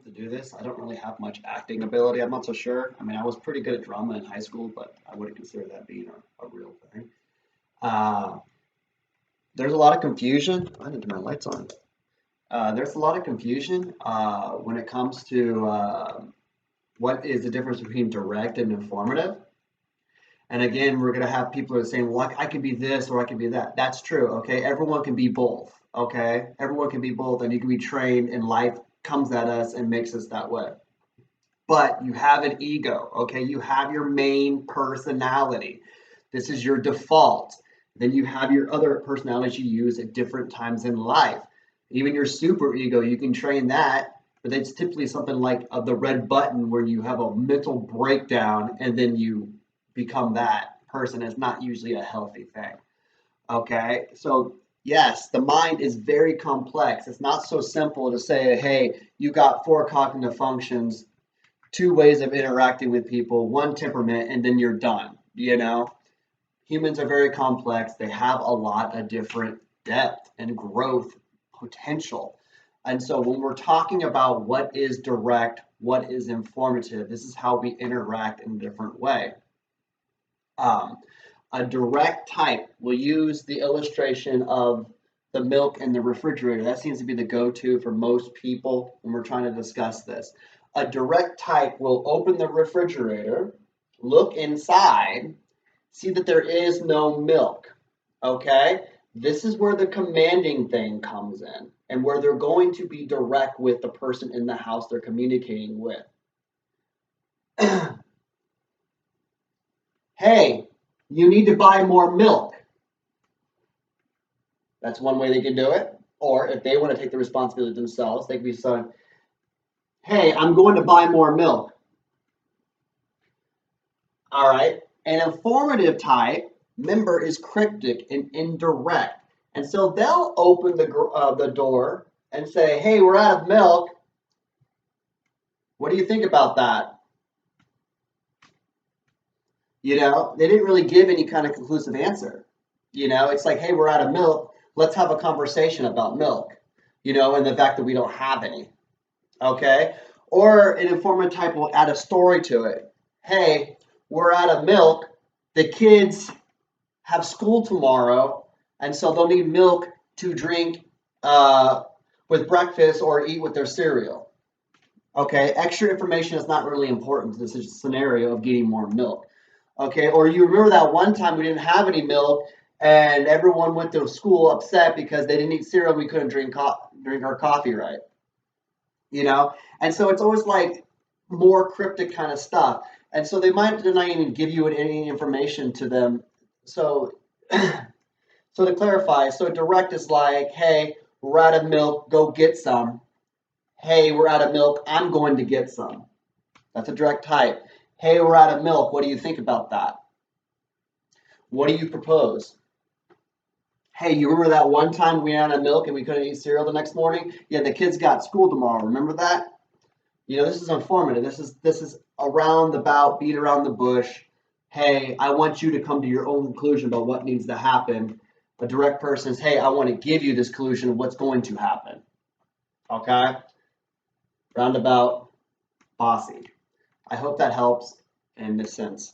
to do this. I don't really have much acting ability. I'm not so sure. I mean, I was pretty good at drama in high school, but I wouldn't consider that being a real thing. Uh, there's a lot of confusion. I didn't turn my lights on. There's a lot of confusion when it comes to what is the difference between direct and informative. And again, we're going to have people who are saying, well, I can be this or I can be that. That's true. Okay. Everyone can be both. Okay. Everyone can be both. And you can be trained, and life comes at us and makes us that way. But you have an ego. Okay. You have your main personality. This is your default. Then you have your other personalities you use at different times in life. Even your super ego, you can train that, but it's typically something like the red button where you have a mental breakdown and then you become that person. It's not usually a healthy thing. Okay, so yes, the mind is very complex. It's not so simple to say, hey, you got four cognitive functions, two ways of interacting with people, one temperament, and then you're done. Humans are very complex. They have a lot of different depth and growth potential. And so when we're talking about what is direct, what is informative, this is how we interact in a different way. Um, a direct type will use the illustration of the milk in the refrigerator. That seems to be the go-to for most people when we're trying to discuss this. A direct type will open the refrigerator, look inside, see that there is no milk. Okay? This is where the commanding thing comes in and where they're going to be direct with the person in the house they're communicating with. Hey, you need to buy more milk. That's one way they can do it. Or if they want to take the responsibility themselves, they can be saying, hey, I'm going to buy more milk. All right. An informative type member is cryptic and indirect. And so they'll open the door and say, hey, we're out of milk. What do you think about that? They didn't really give any kind of conclusive answer. It's like, hey, we're out of milk. Let's have a conversation about milk, and the fact that we don't have any. Okay. Or an informative type will add a story to it. Hey, we're out of milk. The kids have school tomorrow, and so they'll need milk to drink with breakfast or eat with their cereal. Okay, extra information is not really important to this scenario of getting more milk. Okay, or you remember that one time we didn't have any milk and everyone went to school upset because they didn't eat cereal and we couldn't drink our coffee right. And so it's always like more cryptic kind of stuff. And so they might not even give you any information to them. So so to clarify, so direct is like, hey, we're out of milk, go get some. Hey, we're out of milk, I'm going to get some. That's a direct type. Hey, we're out of milk, what do you think about that? What do you propose? Hey, you remember that one time we ran out of milk and we couldn't eat cereal the next morning? Yeah, the kids got school tomorrow. Remember that? This is informative. This is around about, beat around the bush. Hey, I want you to come to your own conclusion about what needs to happen. A direct person is, hey, I want to give you this conclusion of what's going to happen. Okay? Roundabout, bossy. I hope that helps in this sense.